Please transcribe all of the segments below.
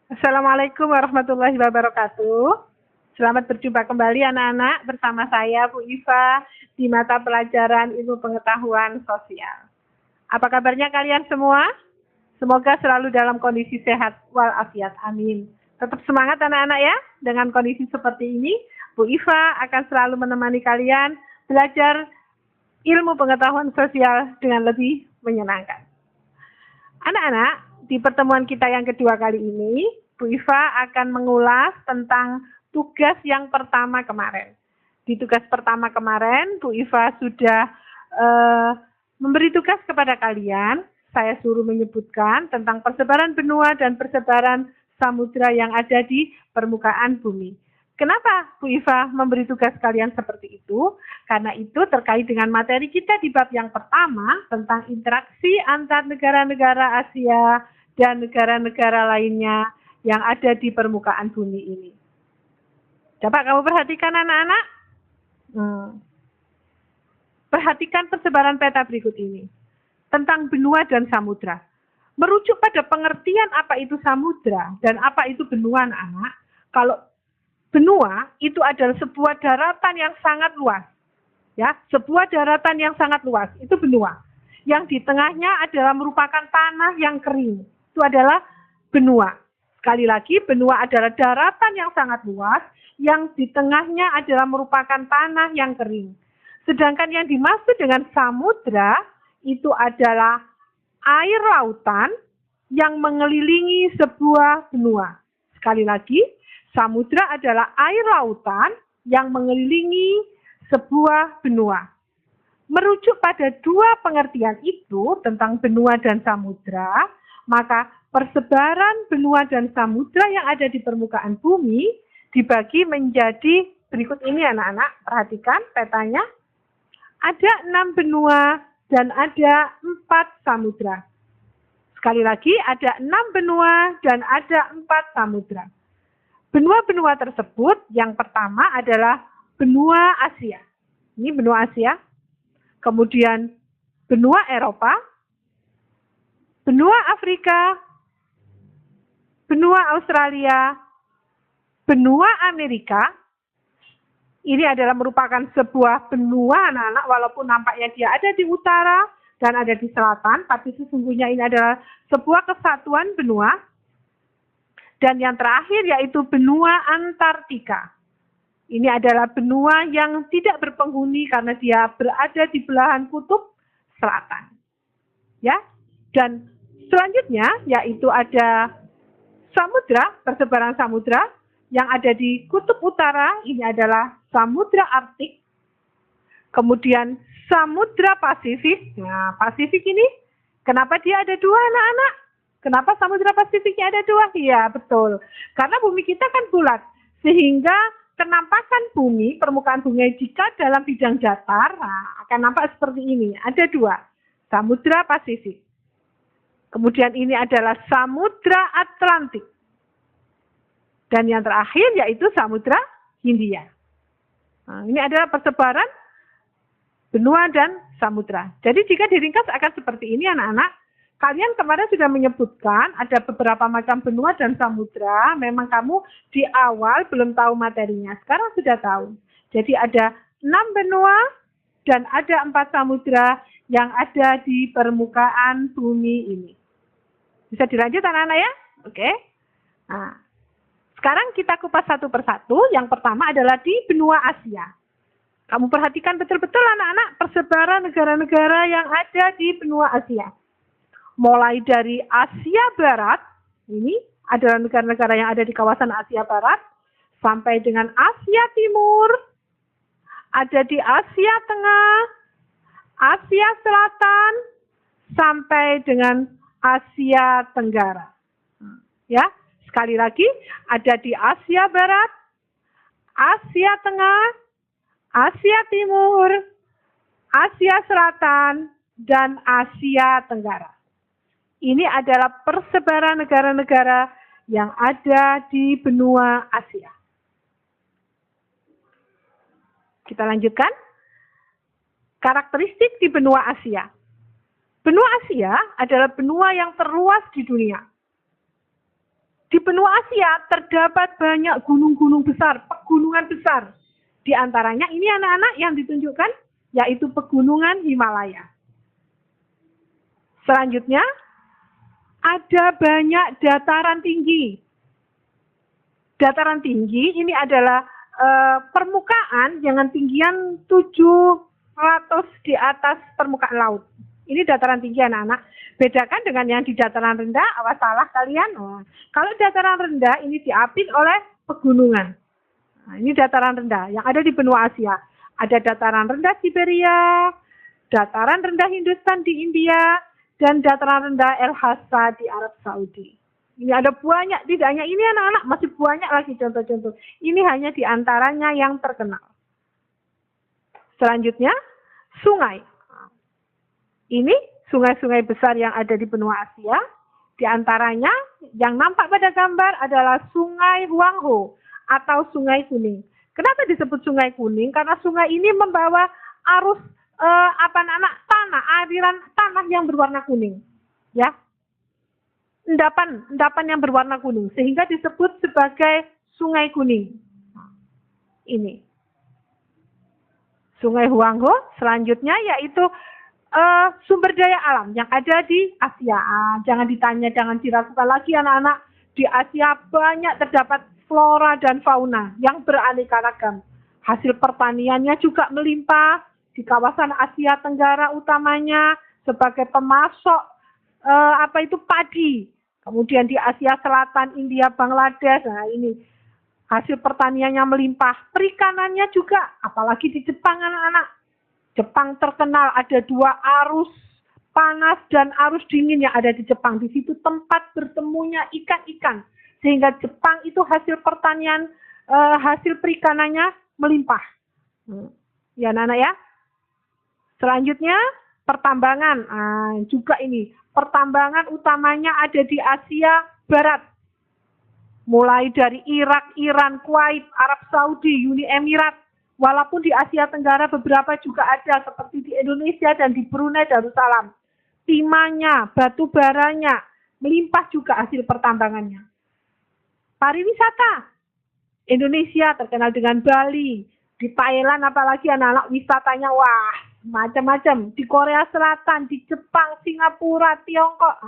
Assalamualaikum warahmatullahi wabarakatuh. Selamat berjumpa kembali anak-anak bersama saya Bu Iva di mata pelajaran Ilmu Pengetahuan Sosial. Apa kabarnya kalian semua? Semoga selalu dalam kondisi sehat walafiat. Amin. Tetap semangat anak-anak ya. Dengan kondisi seperti ini, Bu Iva akan selalu menemani kalian belajar ilmu pengetahuan sosial dengan lebih menyenangkan. Anak-anak, di pertemuan kita yang kedua kali ini, Bu Iva akan mengulas tentang tugas yang pertama kemarin. Di tugas pertama kemarin, Bu Iva sudah memberi tugas kepada kalian. Saya suruh menyebutkan tentang persebaran benua dan persebaran samudra yang ada di permukaan bumi. Kenapa Bu Iva memberi tugas kalian seperti itu? Karena itu terkait dengan materi kita di bab yang pertama tentang interaksi antar negara-negara Asia dan negara-negara lainnya yang ada di permukaan bumi ini. Coba kamu perhatikan anak-anak. Perhatikan persebaran peta berikut ini. Tentang benua dan samudra. Merujuk pada pengertian apa itu samudra dan apa itu benua anak-anak. Kalau benua itu adalah sebuah daratan yang sangat luas. Ya, sebuah daratan yang sangat luas, itu benua. Yang di tengahnya adalah merupakan tanah yang kering. Itu adalah benua. Sekali lagi, benua adalah daratan yang sangat luas, yang di tengahnya adalah merupakan tanah yang kering. Sedangkan yang dimaksud dengan samudra, itu adalah air lautan yang mengelilingi sebuah benua. Sekali lagi, samudra adalah air lautan yang mengelilingi sebuah benua. Merujuk pada dua pengertian itu tentang benua dan samudra, maka persebaran benua dan samudra yang ada di permukaan bumi dibagi menjadi berikut ini anak-anak. Perhatikan petanya. Ada 6 benua dan ada 4 samudra. Sekali lagi, ada 6 benua dan ada 4 samudra. Benua-benua tersebut yang pertama adalah benua Asia. Ini benua Asia. Kemudian benua Eropa, benua Afrika, benua Australia, benua Amerika. Ini adalah merupakan sebuah benua anak-anak, walaupun nampaknya dia ada di utara dan ada di selatan, tapi sesungguhnya ini adalah sebuah kesatuan benua. Dan yang terakhir yaitu benua Antartika. Ini adalah benua yang tidak berpenghuni karena dia berada di belahan kutub selatan. Ya, dan selanjutnya yaitu ada samudra, persebaran samudra yang ada di kutub utara. Ini adalah samudra Arktik. Kemudian samudra Pasifik. Nah, Pasifik ini kenapa dia ada dua anak-anak? Kenapa samudra Pasifiknya ada dua? Iya, betul. Karena bumi kita kan bulat. Sehingga kenampakan bumi, permukaan bumi jika dalam bidang datar, akan nampak seperti ini. Ada dua. Samudra Pasifik. Kemudian ini adalah samudra Atlantik. Dan yang terakhir yaitu samudra Hindia. Nah, ini adalah persebaran benua dan samudra. Jadi jika diringkas akan seperti ini anak-anak. Kalian kemarin sudah menyebutkan ada beberapa macam benua dan samudra. Memang kamu di awal belum tahu materinya. Sekarang sudah tahu. Jadi ada 6 benua dan ada 4 samudra yang ada di permukaan bumi ini. Bisa dilanjut anak-anak ya? Oke. Nah, sekarang kita kupas satu persatu. Yang pertama adalah di benua Asia. Kamu perhatikan betul-betul anak-anak persebaran negara-negara yang ada di benua Asia. Mulai dari Asia Barat, ini adalah negara-negara yang ada di kawasan Asia Barat, sampai dengan Asia Timur, ada di Asia Tengah, Asia Selatan, sampai dengan Asia Tenggara. Ya, sekali lagi, ada di Asia Barat, Asia Tengah, Asia Timur, Asia Selatan, dan Asia Tenggara. Ini adalah persebaran negara-negara yang ada di benua Asia. Kita lanjutkan. Karakteristik di benua Asia. Benua Asia adalah benua yang terluas di dunia. Di benua Asia terdapat banyak gunung-gunung besar, pegunungan besar. Di antaranya ini anak-anak yang ditunjukkan, yaitu pegunungan Himalaya. Selanjutnya, ada banyak dataran tinggi. Dataran tinggi ini adalah permukaan dengan tinggian 700 di atas permukaan laut. Ini dataran tinggi anak-anak. Bedakan dengan yang di dataran rendah, awas salah kalian. Kalau dataran rendah ini diapit oleh pegunungan. Nah, ini dataran rendah yang ada di benua Asia. Ada dataran rendah Siberia, dataran rendah Hindustan di India, dan dataran rendah El-Hasa di Arab Saudi. Ini ada banyak, tidak hanya ini anak-anak, masih banyak lagi contoh-contoh. Ini hanya di antaranya yang terkenal. Selanjutnya, sungai. Ini sungai-sungai besar yang ada di benua Asia. Di antaranya yang nampak pada gambar adalah Sungai Huanghe atau Sungai Kuning. Kenapa disebut Sungai Kuning? Karena sungai ini membawa arus aliran tanah yang berwarna kuning. Ya. Endapan yang berwarna kuning sehingga disebut sebagai Sungai Kuning. Ini. Sungai Huanghe selanjutnya yaitu sumber daya alam yang ada di Asia. Jangan ditanya, jangan diragukan lagi anak-anak. Di Asia banyak terdapat flora dan fauna yang beraneka ragam. Hasil pertaniannya juga melimpah di kawasan Asia Tenggara utamanya sebagai pemasok padi. Kemudian di Asia Selatan, India, Bangladesh. Nah ini hasil pertaniannya melimpah. Perikanannya juga, apalagi di Jepang anak-anak. Jepang terkenal ada dua arus panas dan arus dingin yang ada di Jepang. Di situ tempat bertemunya ikan-ikan. Sehingga Jepang itu hasil pertanian, hasil perikanannya melimpah. Ya anak-anak ya. Selanjutnya pertambangan. Juga ini. Pertambangan utamanya ada di Asia Barat. Mulai dari Irak, Iran, Kuwait, Arab Saudi, Uni Emirat. Walaupun di Asia Tenggara beberapa juga ada seperti di Indonesia dan di Brunei Darussalam. Timahnya, batu baranya, melimpah juga hasil pertambangannya. Pariwisata. Indonesia terkenal dengan Bali. Di Thailand apalagi anak-anak wisatanya wah macam-macam. Di Korea Selatan, di Jepang, Singapura, Tiongkok.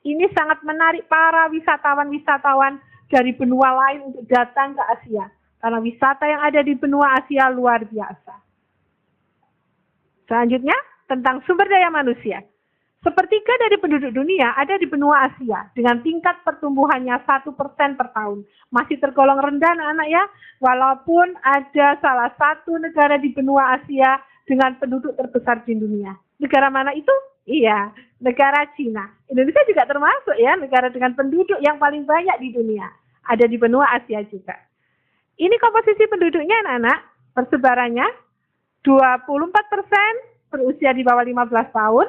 Ini sangat menarik para wisatawan-wisatawan dari benua lain untuk datang ke Asia. Karena wisata yang ada di benua Asia luar biasa. Selanjutnya, tentang sumber daya manusia. Sepertiga dari penduduk dunia ada di benua Asia dengan tingkat pertumbuhannya 1% per tahun. Masih tergolong rendah anak-anak ya, walaupun ada salah satu negara di benua Asia dengan penduduk terbesar di dunia. Negara mana itu? Iya, negara Cina. Indonesia juga termasuk ya, negara dengan penduduk yang paling banyak di dunia. Ada di benua Asia juga. Ini komposisi penduduknya anak-anak, persebarannya 24% berusia di bawah 15 tahun,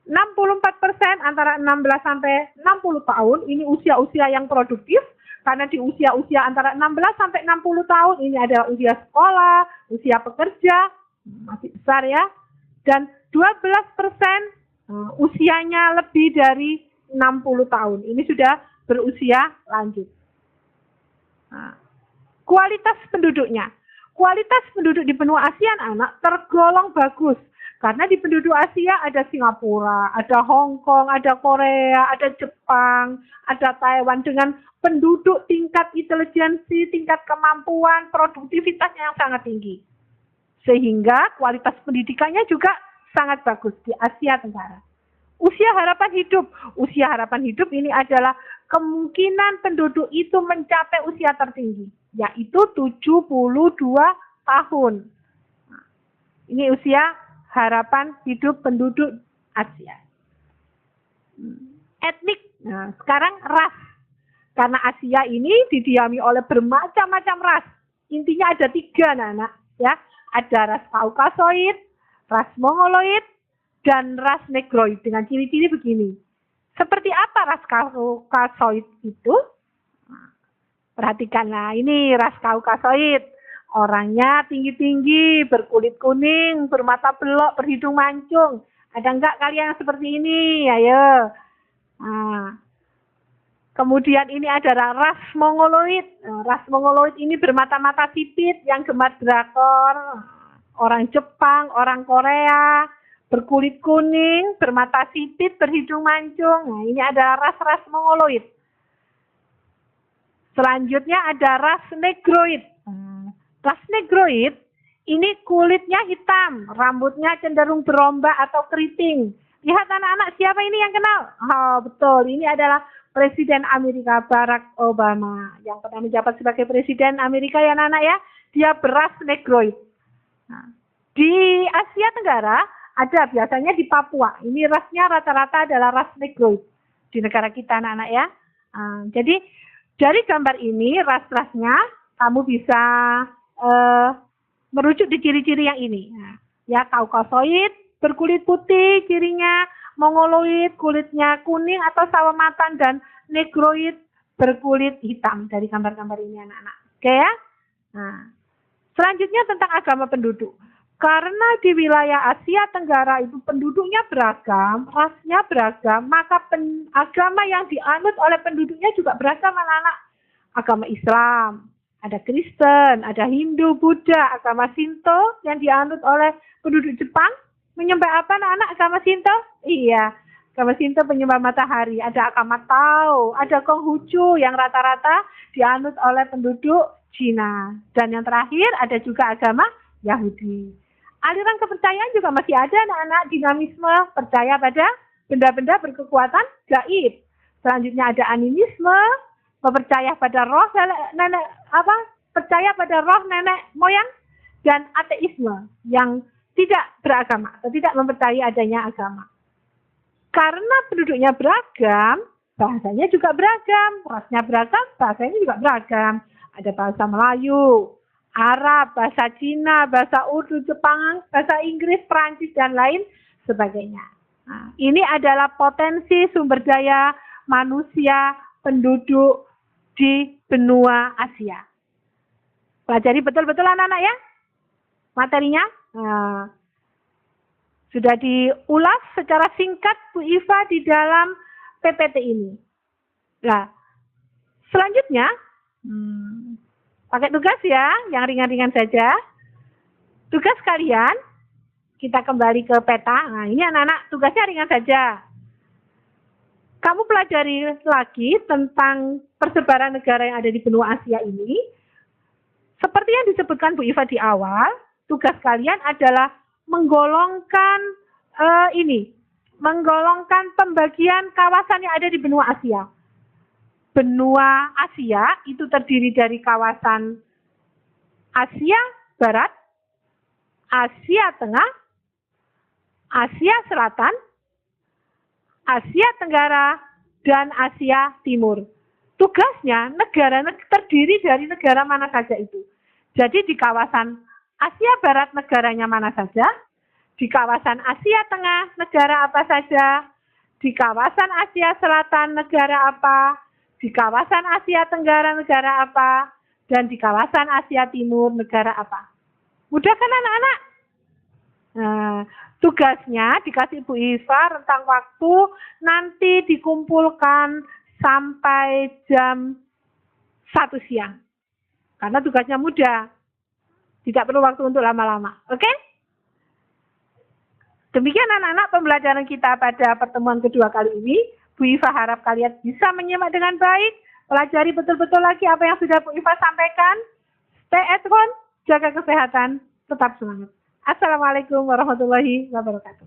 64% antara 16 sampai 60 tahun, ini usia-usia yang produktif, karena di usia-usia antara 16 sampai 60 tahun, ini adalah usia sekolah, usia pekerja, masih besar ya, dan 12% usianya lebih dari 60 tahun, ini sudah berusia lanjut. Nah. Kualitas penduduknya. Kualitas penduduk di benua Asia anak tergolong bagus. Karena di penduduk Asia ada Singapura, ada Hong Kong, ada Korea, ada Jepang, ada Taiwan dengan penduduk tingkat intelijensi, tingkat kemampuan, produktivitasnya yang sangat tinggi. Sehingga kualitas pendidikannya juga sangat bagus di Asia Tenggara. Usia harapan hidup. Usia harapan hidup ini adalah kemungkinan penduduk itu mencapai usia tertinggi, yaitu 72 tahun. Ini usia harapan hidup penduduk Asia. Etnik. Nah, sekarang ras. Karena Asia ini didiami oleh bermacam-macam ras. Intinya ada 3 anak-anak. Ya. Ada ras Kaukasoid, ras Mongoloid, dan ras Negroid dengan ciri-ciri begini. Seperti apa ras Kaukasoid itu? Perhatikanlah, ini ras Kaukasoid. Orangnya tinggi-tinggi, berkulit kuning, bermata belok, berhidung mancung. Ada enggak kalian yang seperti ini? Ayo. Nah, Kemudian ini adalah ras Mongoloid. Ras Mongoloid ini bermata-mata sipit yang gemar drakor. Orang Jepang, orang Korea, berkulit kuning, bermata sipit, berhidung mancung. Nah, ini adalah ras-ras Mongoloid. Selanjutnya ada ras Negroid. Ras Negroid ini kulitnya hitam, rambutnya cenderung berombak atau keriting. Lihat anak-anak, siapa ini yang kenal? Oh, betul. Ini adalah Presiden Amerika Barack Obama yang pernah menjabat sebagai Presiden Amerika ya anak-anak ya. Dia beras Negroid. Nah, di Asia Tenggara ada biasanya di Papua. Ini rasnya rata-rata adalah ras Negroid di negara kita anak-anak ya. Jadi dari gambar ini ras-rasnya kamu bisa merujuk di ciri-ciri yang ini. Nah, ya Kaukasoid berkulit putih cirinya, Mongoloid kulitnya kuning atau sawo matang, dan Negroid berkulit hitam dari gambar-gambar ini anak-anak. Oke ya? Nah, selanjutnya tentang agama penduduk. Karena di wilayah Asia Tenggara itu penduduknya beragam, rasnya beragam, maka agama yang dianut oleh penduduknya juga beragam anak-anak. Agama Islam, ada Kristen, ada Hindu, Buddha, agama Shinto yang dianut oleh penduduk Jepang. Menyembah apa anak-anak agama Shinto? Iya, agama Shinto penyembah matahari. Ada agama Tao, ada Konghucu yang rata-rata dianut oleh penduduk Cina. Dan yang terakhir ada juga agama Yahudi. Aliran kepercayaan juga masih ada anak-anak, dinamisme, percaya pada benda-benda berkekuatan gaib. Selanjutnya ada animisme, percaya pada roh nenek percaya pada roh nenek moyang, dan ateisme yang tidak beragama atau tidak mempercayai adanya agama. Karena penduduknya beragam, bahasanya juga beragam, rasnya beragam, bahasanya juga beragam. Ada bahasa Melayu, Arab, bahasa Cina, bahasa Urdu, Jepang, bahasa Inggris, Perancis, dan lain sebagainya. Nah, ini adalah potensi sumber daya manusia penduduk di benua Asia. Pelajari betul-betul anak-anak ya materinya. Nah, sudah diulas secara singkat Bu Iva di dalam PPT ini. Nah, selanjutnya pakai tugas ya, yang ringan-ringan saja. Tugas kalian, kita kembali ke peta. Nah, ini anak-anak tugasnya ringan saja. Kamu pelajari lagi tentang persebaran negara yang ada di benua Asia ini. Seperti yang disebutkan Bu Iva di awal, tugas kalian adalah menggolongkan menggolongkan pembagian kawasan yang ada di benua Asia. Benua Asia itu terdiri dari kawasan Asia Barat, Asia Tengah, Asia Selatan, Asia Tenggara, dan Asia Timur. Tugasnya negara terdiri dari negara mana saja itu. Jadi di kawasan Asia Barat negaranya mana saja, di kawasan Asia Tengah negara apa saja, di kawasan Asia Selatan negara apa, di kawasan Asia Tenggara negara apa, dan di kawasan Asia Timur negara apa. Mudah kan anak-anak? Nah, tugasnya dikasih Bu Iva rentang waktu nanti dikumpulkan sampai jam 1 siang. Karena tugasnya mudah. Tidak perlu waktu untuk lama-lama. Oke? Demikian anak-anak pembelajaran kita pada pertemuan kedua kali ini. Bu Iva harap kalian bisa menyimak dengan baik. Pelajari betul-betul lagi apa yang sudah Bu Iva sampaikan. Stay at home, jaga kesehatan, tetap semangat. Assalamualaikum warahmatullahi wabarakatuh.